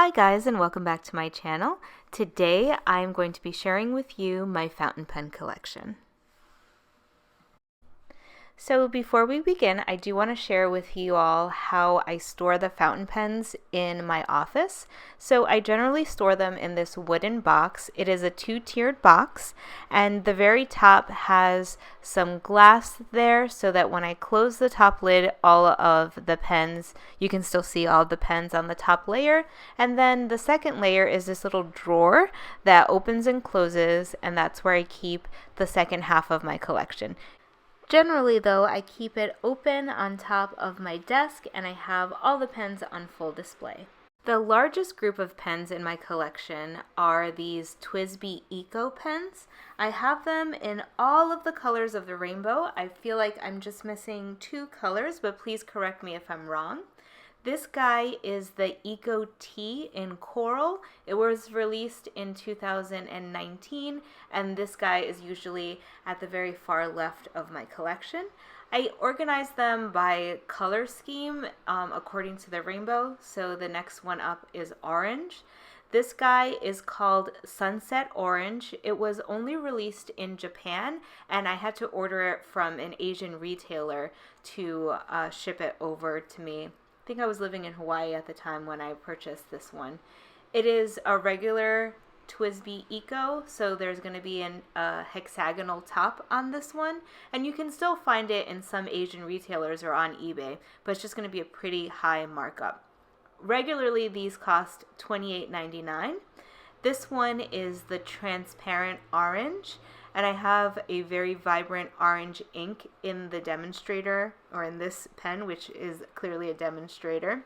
Hi guys, and welcome back to my channel. Today I'm going to be sharing with you my fountain pen collection. So before we begin, I do want to share with you all how I store the fountain pens in my office. So I generally store them in this wooden box. It is a two-tiered box, and the very top has some glass there so that when I close the top lid, all of the pens, you can still see all the pens on the top layer. And then the second layer is this little drawer that opens and closes, and that's where I keep the second half of my collection. Generally though, I keep it open on top of my desk and I have all the pens on full display. The largest group of pens in my collection are these TWSBI Eco pens. I have them in all of the colors of the rainbow. I feel like I'm just missing two colors, but please correct me if I'm wrong. This guy is the Eco T in coral. It was released in 2019, and this guy is usually at the very far left of my collection. I organized them by color scheme according to the rainbow, so the next one up is orange. This guy is called Sunset Orange. It was only released in Japan, and I had to order it from an Asian retailer to ship it over to me. I think I was living in Hawaii at the time when I purchased this one. It is a regular TWSBI Eco, so there's going to be a hexagonal top on this one, and you can still find it in some Asian retailers or on eBay, but it's just going to be a pretty high markup. Regularly, these cost $28.99. This one is the transparent orange, and I have a very vibrant orange ink in the demonstrator, or in this pen, which is clearly a demonstrator.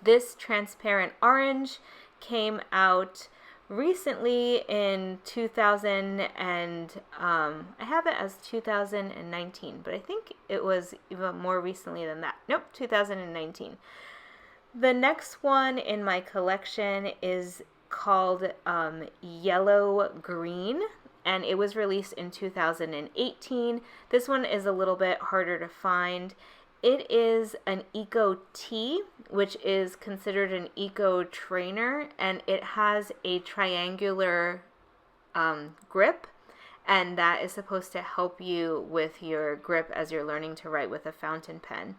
This transparent orange came out recently in 2000 and I have it as 2019, but I think it was even more recently than that. Nope, 2019. The next one in my collection is called Yellow Green, and it was released in 2018. This one is a little bit harder to find. It is an Eco T, which is considered an Eco trainer, and it has a triangular grip, and that is supposed to help you with your grip as you're learning to write with a fountain pen.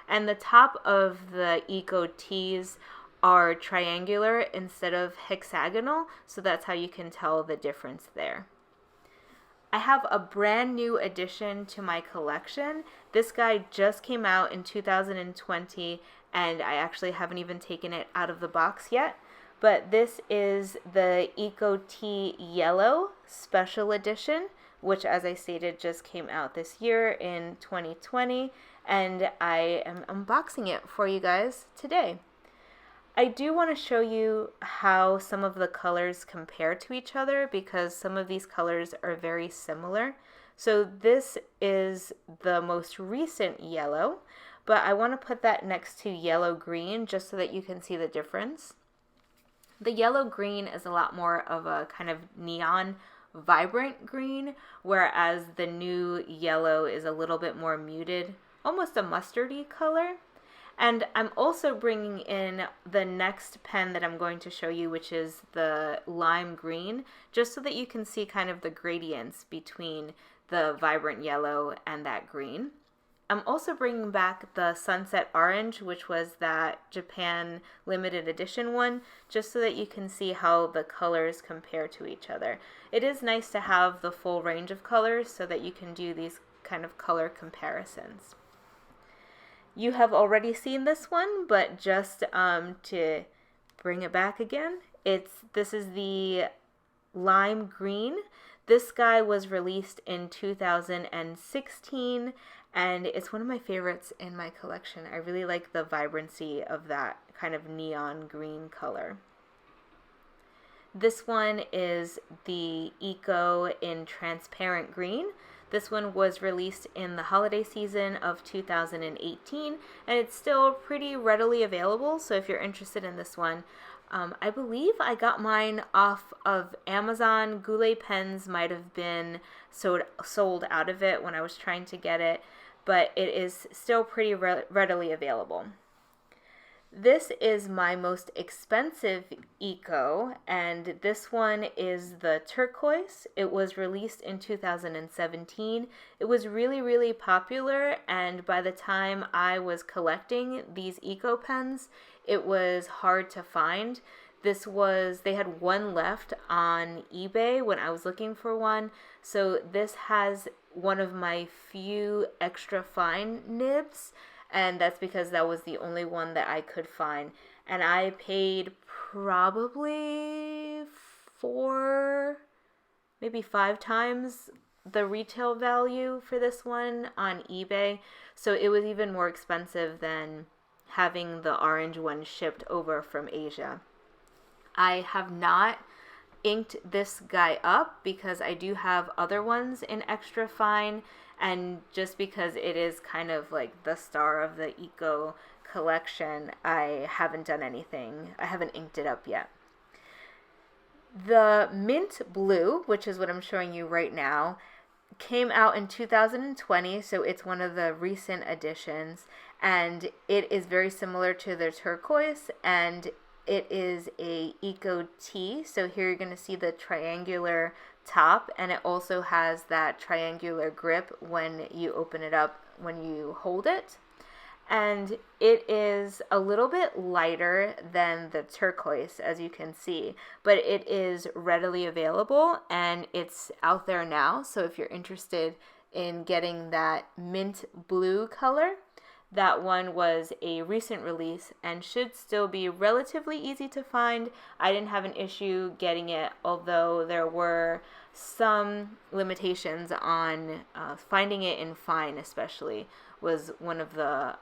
And the top of the Eco Ts are triangular instead of hexagonal, so that's how you can tell the difference there. I have a brand new addition to my collection. This guy just came out in 2020, and I actually haven't even taken it out of the box yet. But this is the Eco T Yellow Special Edition, which, as I stated, just came out this year in 2020, and I am unboxing it for you guys today. I do want to show you how some of the colors compare to each other because some of these colors are very similar. So this is the most recent yellow, but I want to put that next to yellow green just so that you can see the difference. The yellow green is a lot more of a kind of neon vibrant green, whereas the new yellow is a little bit more muted, almost a mustardy color. And I'm also bringing in the next pen that I'm going to show you, which is the lime green, just so that you can see kind of the gradients between the vibrant yellow and that green. I'm also bringing back the sunset orange, which was that Japan limited edition one, just so that you can see how the colors compare to each other. It is nice to have the full range of colors so that you can do these kind of color comparisons. You have already seen this one, but just to bring it back again, this is the lime green. This guy was released in 2016, and it's one of my favorites in my collection. I really like the vibrancy of that kind of neon green color. This one is the Eco in transparent green. This one was released in the holiday season of 2018, and it's still pretty readily available, so if you're interested in this one, I believe I got mine off of Amazon. Goulet Pens might have been sold out of it when I was trying to get it, but it is still pretty readily available. This is my most expensive eco, and this one is the Turquoise. It was released in 2017. It was really, really popular, and by the time I was collecting these eco pens, it was hard to find. They had one left on eBay when I was looking for one, so this has one of my few extra fine nibs, and that's because that was the only one that I could find. And I paid probably 4, maybe 5 times the retail value for this one on eBay, so it was even more expensive than having the orange one shipped over from Asia. I have not inked this guy up because I do have other ones in extra fine, and just because it is kind of like the star of the eco collection, I haven't done anything. I haven't inked it up yet. The mint blue, which is what I'm showing you right now, came out in 2020, so it's one of the recent additions, and it is very similar to the Turquoise, and it is a Eco T. So here you're going to see the triangular top, and it also has that triangular grip when you open it up, when you hold it. And it is a little bit lighter than the Turquoise, as you can see, but it is readily available and it's out there now. So if you're interested in getting that mint blue color, that one was a recent release and should still be relatively easy to find. I didn't have an issue getting it, although there were some limitations on finding it in fine, especially was one of the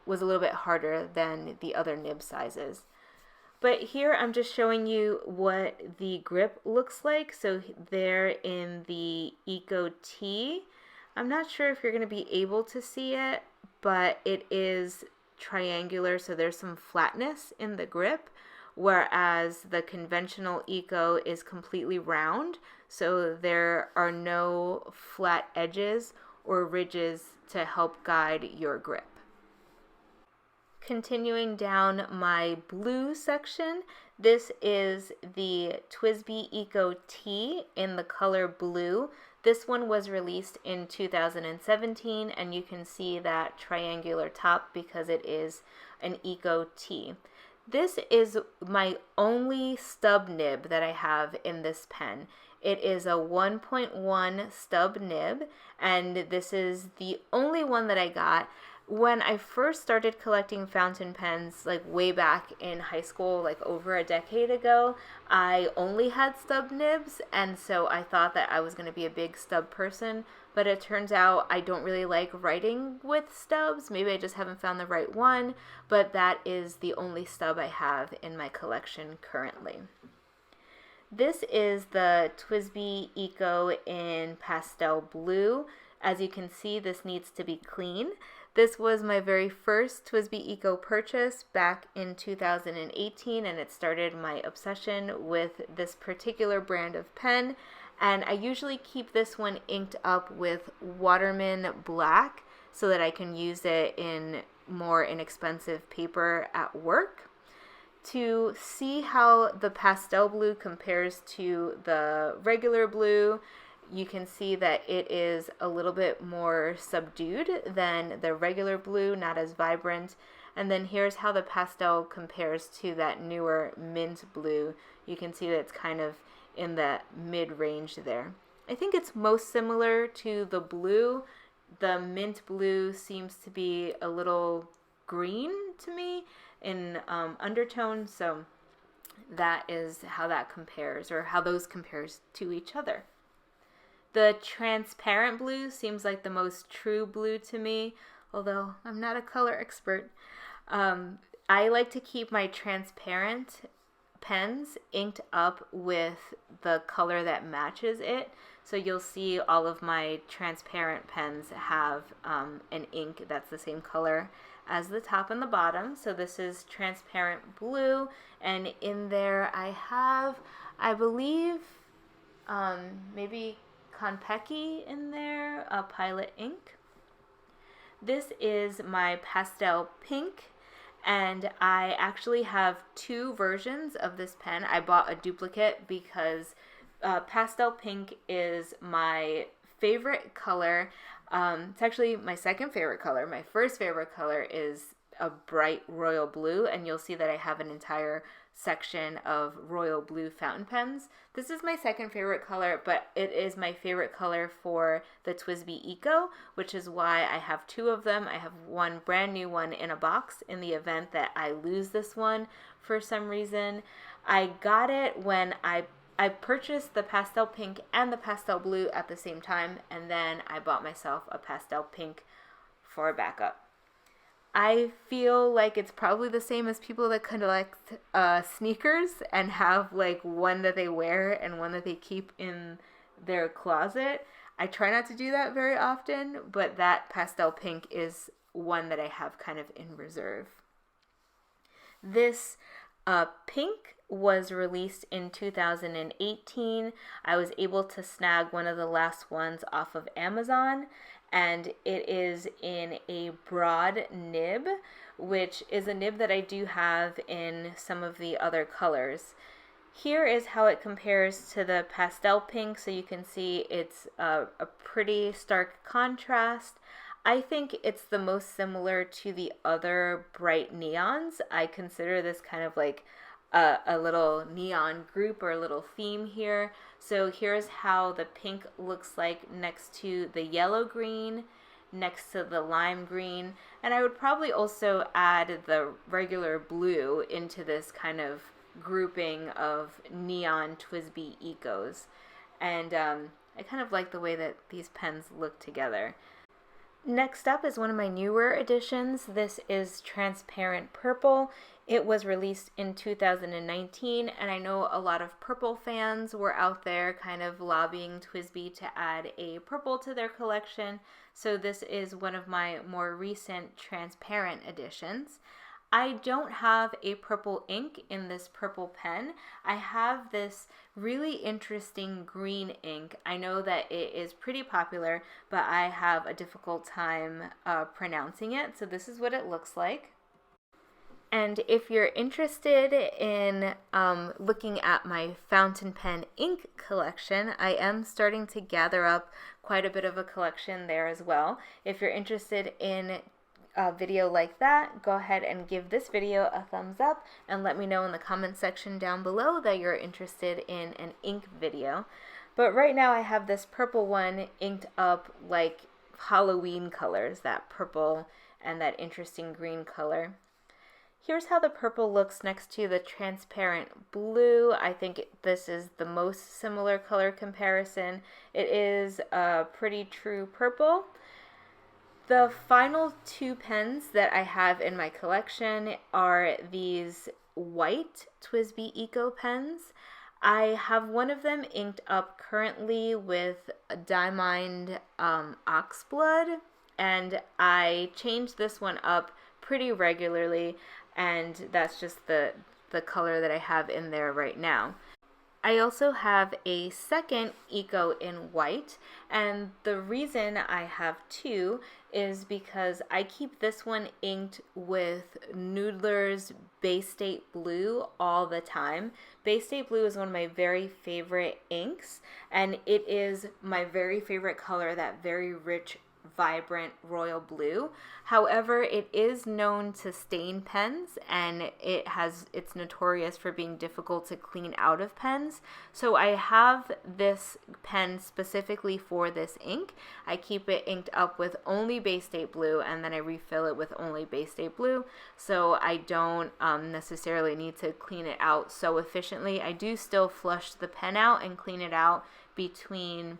was a little bit harder than the other nib sizes. But here I'm just showing you what the grip looks like. So there in the Eco T, I'm not sure if you're going to be able to see it, but it is triangular, so there's some flatness in the grip, whereas the conventional Eco is completely round, so there are no flat edges or ridges to help guide your grip. Continuing down my blue section, this is the TWSBI Eco T in the color blue. This one was released in 2017, and you can see that triangular top because it is an Eco T. This is my only stub nib that I have in this pen. It is a 1.1 stub nib, and this is the only one that I got. When I first started collecting fountain pens, like way back in high school, like over a decade ago, I only had stub nibs, and so I thought that I was going to be a big stub person, but it turns out I don't really like writing with stubs. Maybe I just haven't found the right one, but that is the only stub I have in my collection currently. This is the TWSBI Eco in pastel blue. As you can see, this needs to be clean. This was my very first TWSBI Eco purchase back in 2018, and it started my obsession with this particular brand of pen. And I usually keep this one inked up with Waterman Black so that I can use it in more inexpensive paper at work. To see how the pastel blue compares to the regular blue, you can see that it is a little bit more subdued than the regular blue, not as vibrant. And then here's how the pastel compares to that newer mint blue. You can see that it's kind of in the mid-range there. I think it's most similar to the blue. The mint blue seems to be a little green to me in undertone, so that is how that compares, or how those compares to each other. The transparent blue seems like the most true blue to me, although I'm not a color expert. I like to keep my transparent pens inked up with the color that matches it. So you'll see all of my transparent pens have an ink that's the same color as the top and the bottom. So this is transparent blue, and in there I have, I believe, maybe Konpeki in there, Pilot ink. This is my pastel pink, And I actually have two versions of this pen. I bought a duplicate because pastel pink is my favorite color. It's actually my second favorite color. My first favorite color is a bright royal blue, and you'll see that I have an entire section of royal blue fountain pens. This is my second favorite color, but it is my favorite color for the TWSBI Eco, which is why I have two of them. I have one brand new one in a box in the event that I lose this one for some reason. I got it when I purchased the pastel pink and the pastel blue at the same time, and then I bought myself a pastel pink for a backup. I feel like it's probably the same as people that collect sneakers and have like one that they wear and one that they keep in their closet. I try not to do that very often, but that pastel pink is one that I have kind of in reserve. This pink was released in 2018. I was able to snag one of the last ones off of Amazon, and it is in a broad nib, which is a nib that I do have in some of the other colors. Here is how it compares to the pastel pink, so you can see it's a pretty stark contrast. I think it's the most similar to the other bright neons. I consider this kind of like a little neon group or a little theme here. So here's how the pink looks like next to the yellow green, next to the lime green, and I would probably also add the regular blue into this kind of grouping of neon TWSBI Ecos. And I kind of like the way that these pens look together. Next up is one of my newer additions. This is Transparent Purple. It was released in 2019, and I know a lot of purple fans were out there kind of lobbying TWSBI to add a purple to their collection. So this is one of my more recent transparent additions. I don't have a purple ink in this purple pen. I have this really interesting green ink. I know that it is pretty popular, but I have a difficult time pronouncing it. So this is what it looks like. And if you're interested in looking at my fountain pen ink collection, I am starting to gather up quite a bit of a collection there as well. If you're interested in a video like that, go ahead and give this video a thumbs up and let me know in the comment section down below that you're interested in an ink video. But right now I have this purple one inked up like Halloween colors, that purple and that interesting green color. Here's how the purple looks next to the transparent blue. I think this is the most similar color comparison. It is a pretty true purple. The final two pens that I have in my collection are these white TWSBI Eco pens. I have one of them inked up currently with Diamond Oxblood, and I change this one up pretty regularly, and that's just the color that I have in there right now. I also have a second Eco in white, and the reason I have two is because I keep this one inked with Noodler's Bay State Blue all the time. Bay State Blue is one of my very favorite inks, and it is my very favorite color, that very rich, vibrant royal blue. However, it is known to stain pens, and it's notorious for being difficult to clean out of pens. So I have this pen specifically for this ink. I keep it inked up with only Bay State Blue, and then I refill it with only Bay State Blue, so I don't necessarily need to clean it out so efficiently. I do still flush the pen out and clean it out between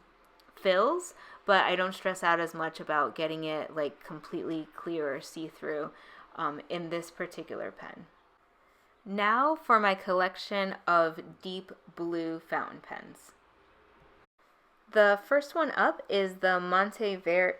fills, but I don't stress out as much about getting it like completely clear or see-through in this particular pen. Now for my collection of deep blue fountain pens. The first one up is the Monteverde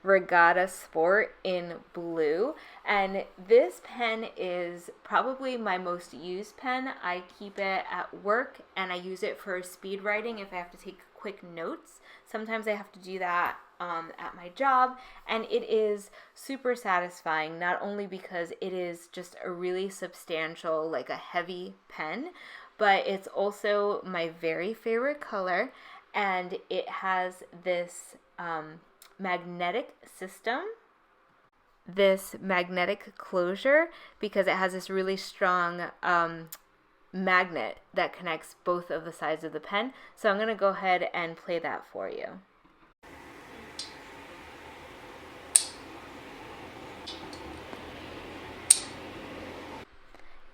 Regatta Sport in blue, and this pen is probably my most used pen. I keep it at work and I use it for speed writing if I have to take quick notes. Sometimes I have to do that at my job, and it is super satisfying, not only because it is just a really substantial, like a heavy pen, but it's also my very favorite color, and it has this magnetic system, this magnetic closure, because it has this really strong magnet that connects both of the sides of the pen. So I'm going to go ahead and play that for you.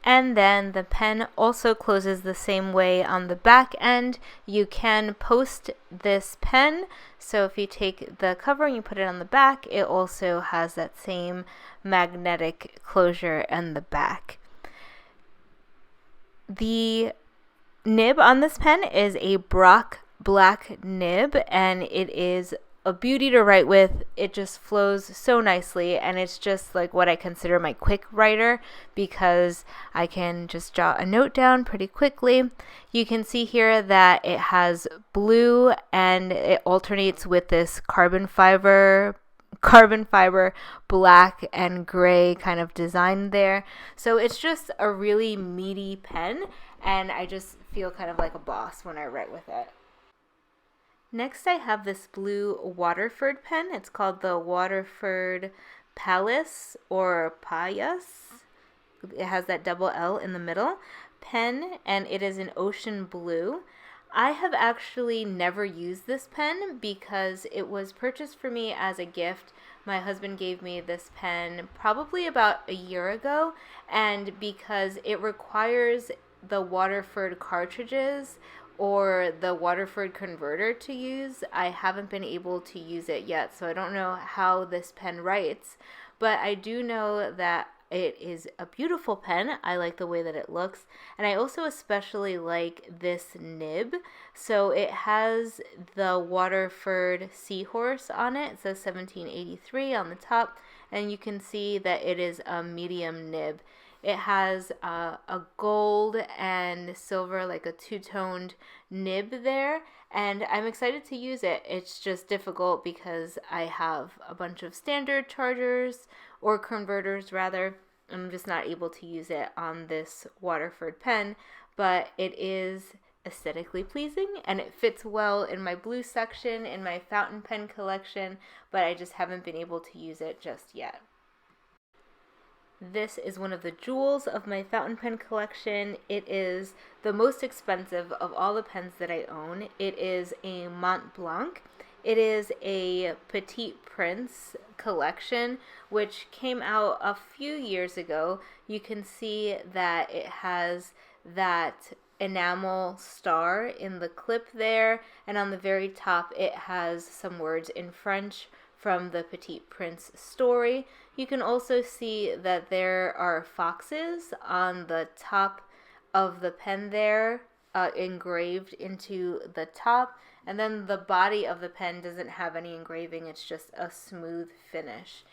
And then the pen also closes the same way on the back end. You can post this pen, so if you take the cover and you put it on the back, it also has that same magnetic closure in the back. The nib on this pen is a Barck black nib, and it is a beauty to write with. It just flows so nicely, and it's just like what I consider my quick writer, because I can just jot a note down pretty quickly. You can see here that it has blue, and it alternates with this carbon fiber black and gray kind of design there. So it's just a really meaty pen, and I just feel kind of like a boss when I write with it. Next, I have this blue Waterford pen. It's called the Waterford Palace or Payas. It has that double L in the middle pen, and it is an ocean blue. I have actually never used this pen because it was purchased for me as a gift. My husband gave me this pen probably about a year ago, and because it requires the Waterford cartridges or the Waterford converter to use, I haven't been able to use it yet, so I don't know how this pen writes, but I do know that it is a beautiful pen. I like the way that it looks, and I also especially like this nib. So it has the Waterford seahorse on it. It says 1783 on the top, and you can see that it is a medium nib. It has a gold and silver, like a two-toned nib there, and I'm excited to use it. It's just difficult because I have a bunch of standard chargers, or converters rather. I'm just not able to use it on this Waterford pen, but it is aesthetically pleasing, and it fits well in my blue section in my fountain pen collection, but I just haven't been able to use it just yet. This is one of the jewels of my fountain pen collection. It is the most expensive of all the pens that I own. It is a Mont Blanc. It is a Petit Prince collection, which came out a few years ago. You can see that it has that enamel star in the clip there, and on the very top it has some words in French from the Petit Prince story. You can also see that there are foxes on the top of the pen there, engraved into the top, and then the body of the pen doesn't have any engraving, it's just a smooth finish.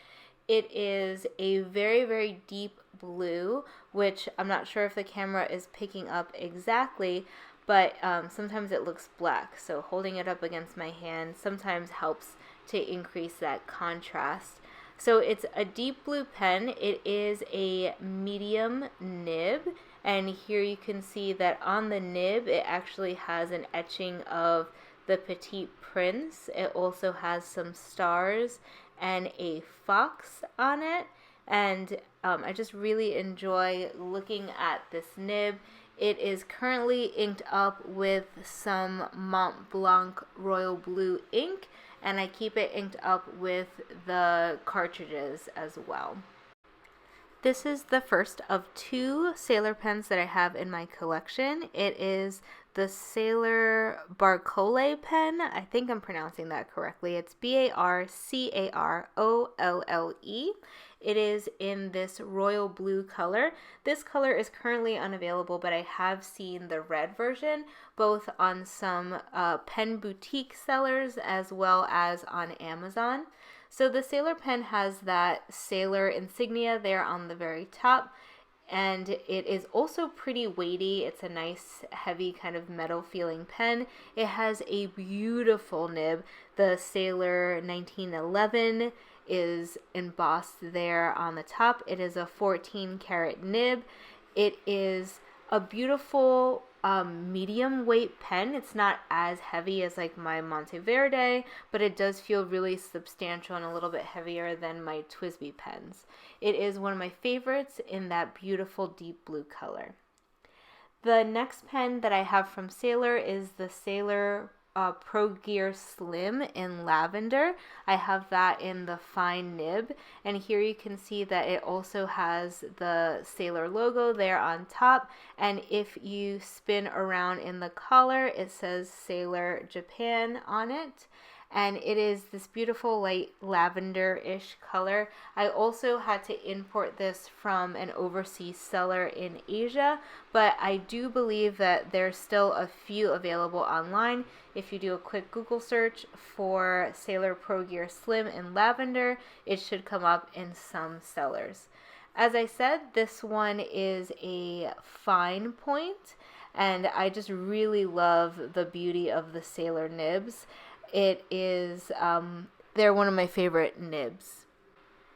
It is a very, very deep blue, which I'm not sure if the camera is picking up exactly, but sometimes it looks black, so holding it up against my hand sometimes helps to increase that contrast. So it's a deep blue pen. It is a medium nib, and here you can see that on the nib it actually has an etching of the Petit Prince. It also has some stars and a fox on it, and I just really enjoy looking at this nib. It is currently inked up with some Mont Blanc Royal Blue ink, and I keep it inked up with the cartridges as well. This is the first of two Sailor pens that I have in my collection. It is the Sailor Barck A pen. I think I'm pronouncing that correctly. It's Barcarolle. It is in this royal blue color. This color is currently unavailable, but I have seen the red version both on some pen boutique sellers as well as on Amazon. So the Sailor pen has that sailor insignia there on the very top, and it is also pretty weighty. It's a nice heavy kind of metal feeling pen. It has a beautiful nib. The Sailor 1911 is embossed there on the top. It is a 14 karat nib. It is a beautiful medium weight pen. It's not as heavy as like my Monteverde, but it does feel really substantial and a little bit heavier than my TWSBI pens. It is one of my favorites in that beautiful deep blue color. The next pen that I have from Sailor is the Sailor ProGear Slim in Lavender. I have that in the fine nib, and here you can see that it also has the Sailor logo there on top, and if you spin around in the collar, it says Sailor Japan on it. And it is this beautiful light lavender-ish color. I also had to import this from an overseas seller in Asia, but I do believe that there's still a few available online. If you do a quick Google search for Sailor ProGear Slim in lavender, it should come up in some sellers. As I said, this one is a fine point, and I just really love the beauty of the Sailor nibs. It is, they're one of my favorite nibs.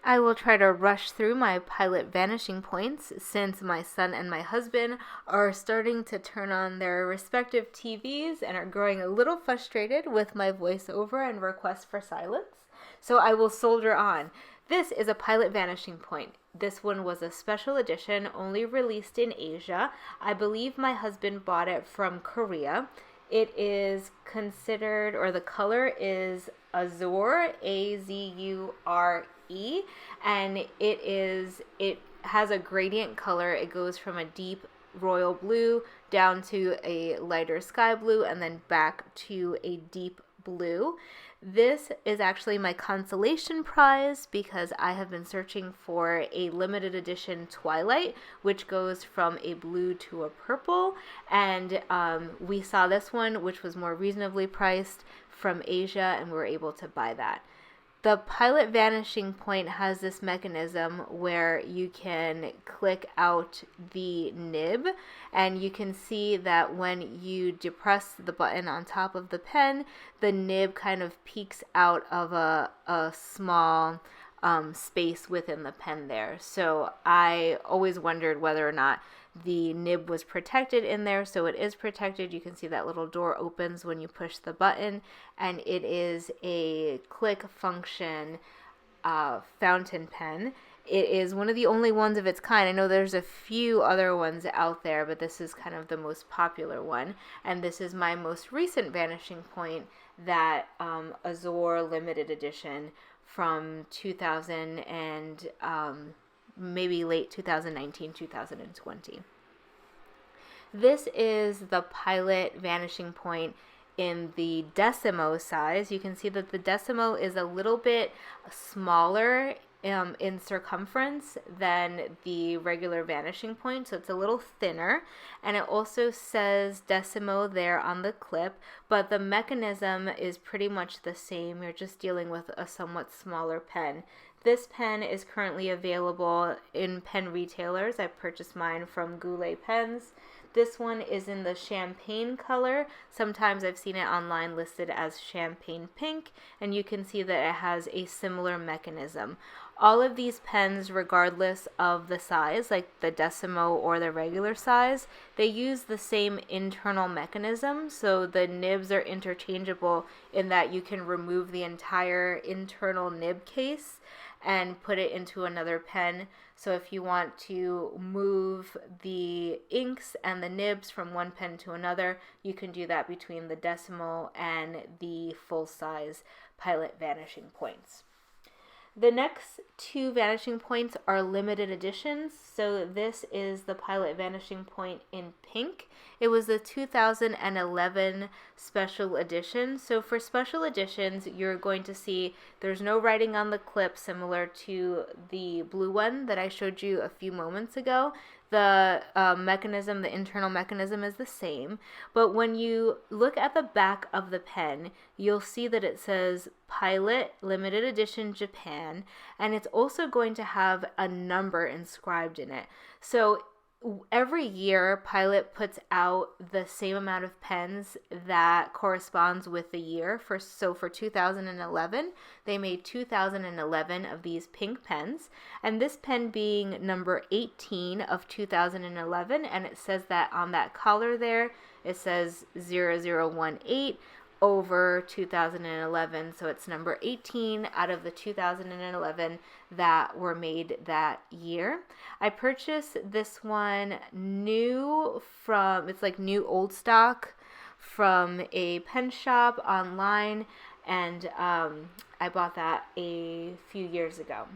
I will try to rush through my pilot vanishing points since my son and my husband are starting to turn on their respective TVs and are growing a little frustrated with my voiceover and request for silence. So I will soldier on. This is a pilot vanishing point. This one was a special edition, only released in Asia. I believe my husband bought it from Korea. It is considered, or the color is Azure, A-Z-U-R-E, and it has a gradient color. It goes from a deep royal blue down to a lighter sky blue and then back to a deep blue. This is actually my consolation prize because I have been searching for a limited edition Twilight, which goes from a blue to a purple, and we saw this one, which was more reasonably priced from Asia, and we were able to buy that. The pilot vanishing point has this mechanism where you can click out the nib, and you can see that when you depress the button on top of the pen, the nib kind of peeks out of a small space within the pen there. So I always wondered whether or not the nib was protected in there, so it is protected. You can see that little door opens when you push the button, and it is a click function fountain pen. It is one of the only ones of its kind. I know there's a few other ones out there, but this is kind of the most popular one, and this is my most recent vanishing point, that Azure limited edition from 2000 and maybe late 2019, 2020. This is the pilot vanishing point in the Decimo size. You can see that the Decimo is a little bit smaller in circumference than the regular vanishing point, so it's a little thinner, and it also says Decimo there on the clip, but the mechanism is pretty much the same. You're just dealing with a somewhat smaller pen. This pen is currently available in pen retailers. I purchased mine from Goulet Pens. This one is in the champagne color. Sometimes I've seen it online listed as champagne pink, and you can see that it has a similar mechanism. All of these pens, regardless of the size, like the Decimo or the regular size, they use the same internal mechanism, so the nibs are interchangeable in that you can remove the entire internal nib case and put it into another pen. So if you want to move the inks and the nibs from one pen to another, you can do that between the Decimo and the full-size pilot vanishing points. The next two vanishing points are limited editions. So this is the Pilot Vanishing Point in pink. It was the 2011 special edition. So for special editions, you're going to see there's no writing on the clip, similar to the blue one that I showed you a few moments ago. The mechanism, the internal mechanism is the same, but when you look at the back of the pen, you'll see that it says Pilot Limited Edition Japan, and it's also going to have a number inscribed in it. So every year, Pilot puts out the same amount of pens that corresponds with the year. So for 2011, they made 2011 of these pink pens, and this pen being number 18 of 2011, and it says that on that collar there, it says 0018 over 2011, so it's number 18 out of the 2011 that were made that year. I purchased this one new from, it's like new old stock from a pen shop online, and I bought that a few years ago.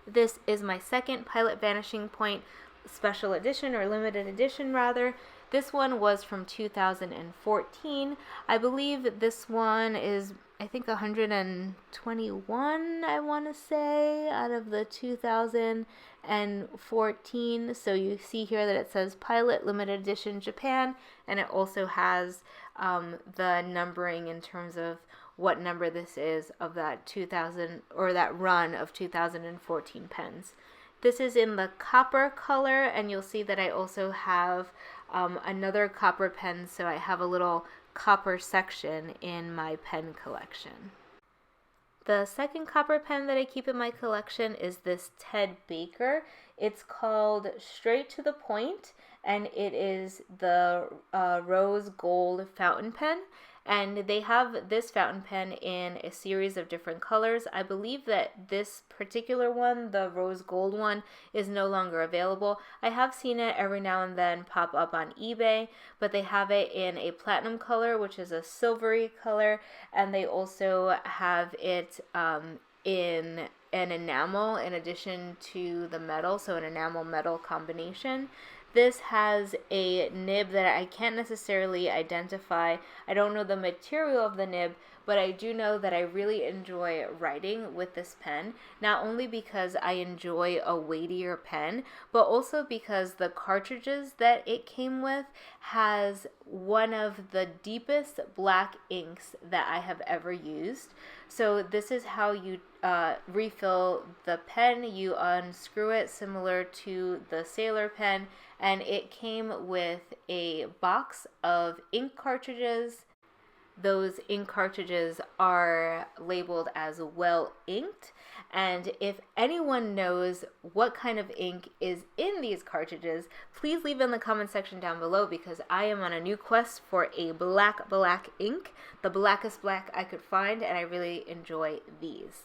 This is my second Pilot Vanishing Point special edition, or limited edition rather. This one was from 2014. I believe this one is, I think, 121, I want to say, out of the 2014. So you see here that it says Pilot Limited Edition Japan, and it also has the numbering in terms of what number this is of that 2000, or that run of 2014 pens. This is in the copper color, and you'll see that I also have another copper pen, so I have a little copper section in my pen collection. The second copper pen that I keep in my collection is this Ted Baker. It's called Straight to the Point, and it is the rose gold fountain pen. And they have this fountain pen in a series of different colors. I believe that this particular one, the rose gold one, is no longer available. I have seen it every now and then pop up on eBay, but they have it in a platinum color, which is a silvery color, and they also have it in an enamel in addition to the metal, so an enamel metal combination. This has a nib that I can't necessarily identify. I don't know the material of the nib, but I do know that I really enjoy writing with this pen, not only because I enjoy a weightier pen, but also because the cartridges that it came with has one of the deepest black inks that I have ever used. So this is how you refill the pen. You unscrew it similar to the Sailor pen, and it came with a box of ink cartridges. Those ink cartridges are labeled as well inked, and if anyone knows what kind of ink is in these cartridges, please leave in the comment section down below, because I am on a new quest for a black ink, the blackest black I could find, and I really enjoy these.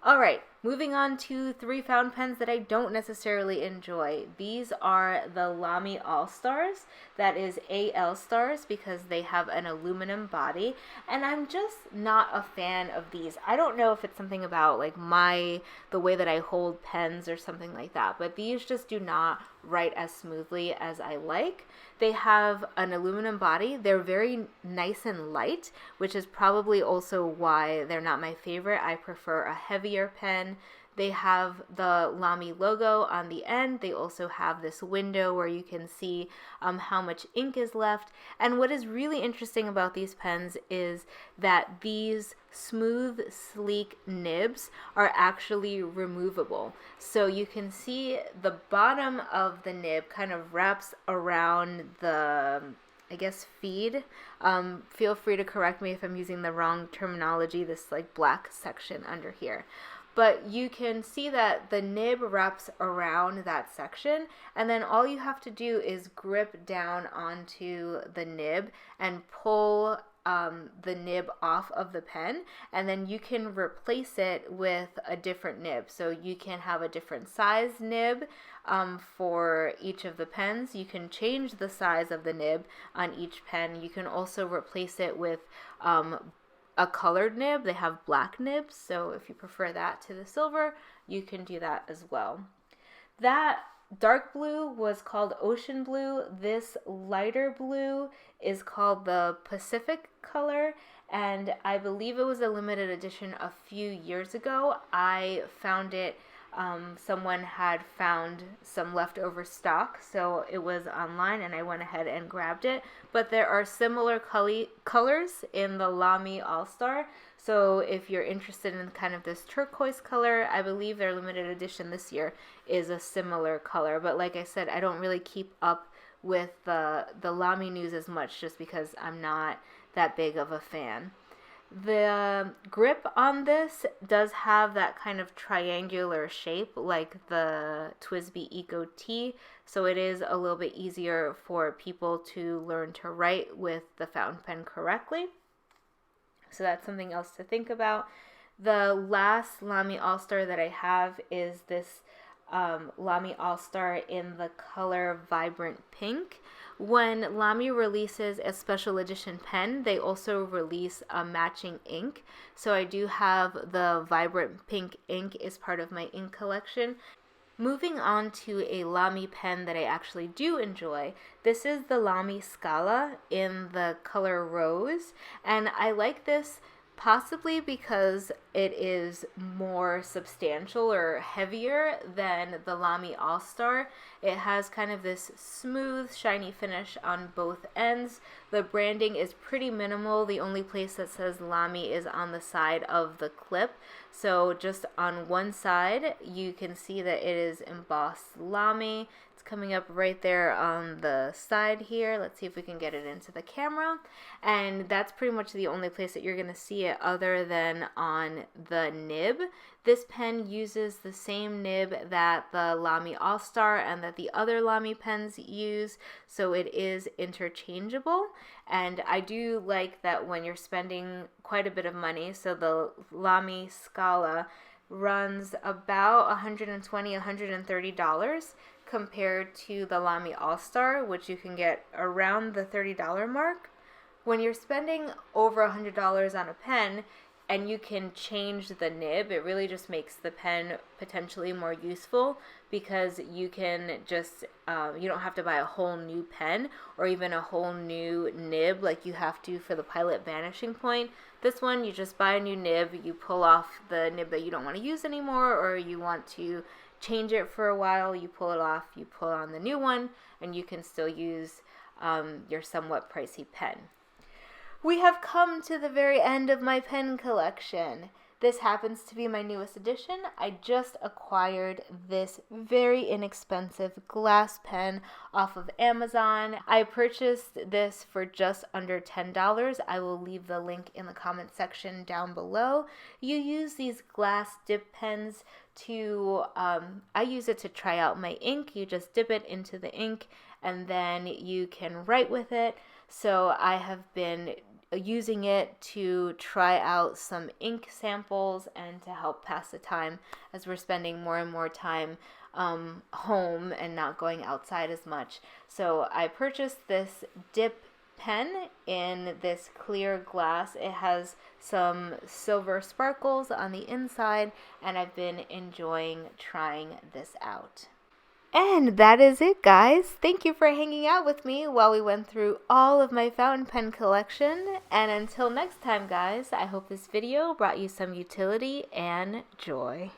Alright, moving on to three fountain pens that I don't necessarily enjoy. These are the Lamia AllStars. That is AllStars because they have an aluminum body, and I'm just not a fan of these. I don't know if it's something about like the way that I hold pens or something like that, but these just do not write as smoothly as I like. They have an aluminum body. They're very nice and light, which is probably also why they're not my favorite. I prefer a heavier pen. They have the Lamia logo on the end. They also have this window where you can see how much ink is left. And what is really interesting about these pens is that these smooth, sleek nibs are actually removable. So you can see the bottom of the nib kind of wraps around the, I guess, feed. Feel free to correct me if I'm using the wrong terminology, this like black section under here. But you can see that the nib wraps around that section, and then all you have to do is grip down onto the nib and pull the nib off of the pen, and then you can replace it with a different nib. So you can have a different size nib for each of the pens. You can change the size of the nib on each pen. You can also replace it with a colored nib. They have black nibs, so if you prefer that to the silver, you can do that as well. That dark blue was called ocean blue. This lighter blue is called the Pacific color, and I believe it was a limited edition a few years ago. I found it, someone had found some leftover stock, so it was online and I went ahead and grabbed it. But there are similar colors in the Lamia AllStar, so if you're interested in kind of this turquoise color, I believe their limited edition this year is a similar color. But like I said, I don't really keep up with the Lamia news as much just because I'm not that big of a fan. The grip on this does have that kind of triangular shape like the TWSBI Eco T, so it is a little bit easier for people to learn to write with the fountain pen correctly. So that's something else to think about. The last Lamia AllStar that I have is this Lamia AllStar in the color Vibrant Pink. When Lamia releases a special edition pen, they also release a matching ink. So I do have the Vibrant Pink ink as part of my ink collection. Moving on to a Lamia pen that I actually do enjoy. This is the Lamia Scala in the color Rose, and I like this possibly because it is more substantial or heavier than the Lamia AllStar. It has kind of this smooth, shiny finish on both ends. The branding is pretty minimal. The only place that says Lamia is on the side of the clip. So just on one side, you can see that it is embossed Lamia. It's coming up right there on the side here. Let's see if we can get it into the camera. And that's pretty much the only place that you're going to see it other than on the nib. This pen uses the same nib that the Lamia AllStar and that the other Lamia pens use, so it is interchangeable. And I do like that when you're spending quite a bit of money, so the Lamia Scala runs about $120, $130 compared to the Lamia AllStar, which you can get around the $30 mark. When you're spending over $100 on a pen and you can change the nib, it really just makes the pen potentially more useful because you can just, you don't have to buy a whole new pen or even a whole new nib like you have to for the Pilot Vanishing Point. This one, you just buy a new nib, you pull off the nib that you don't want to use anymore, or you want to change it for a while, you pull it off, you pull on the new one, and you can still use your somewhat pricey pen. We have come to the very end of my pen collection. This happens to be my newest addition. I just acquired this very inexpensive glass pen off of Amazon. I purchased this for just under $10. I will leave the link in the comment section down below. You use these glass dip pens to, I use it to try out my ink. You just dip it into the ink and then you can write with it. So I have been using it to try out some ink samples and to help pass the time as we're spending more and more time home and not going outside as much. So I purchased this dip pen in this clear glass. It has some silver sparkles on the inside, and I've been enjoying trying this out. And that is it, guys. Thank you for hanging out with me while we went through all of my fountain pen collection. And until next time, guys, I hope this video brought you some utility and joy.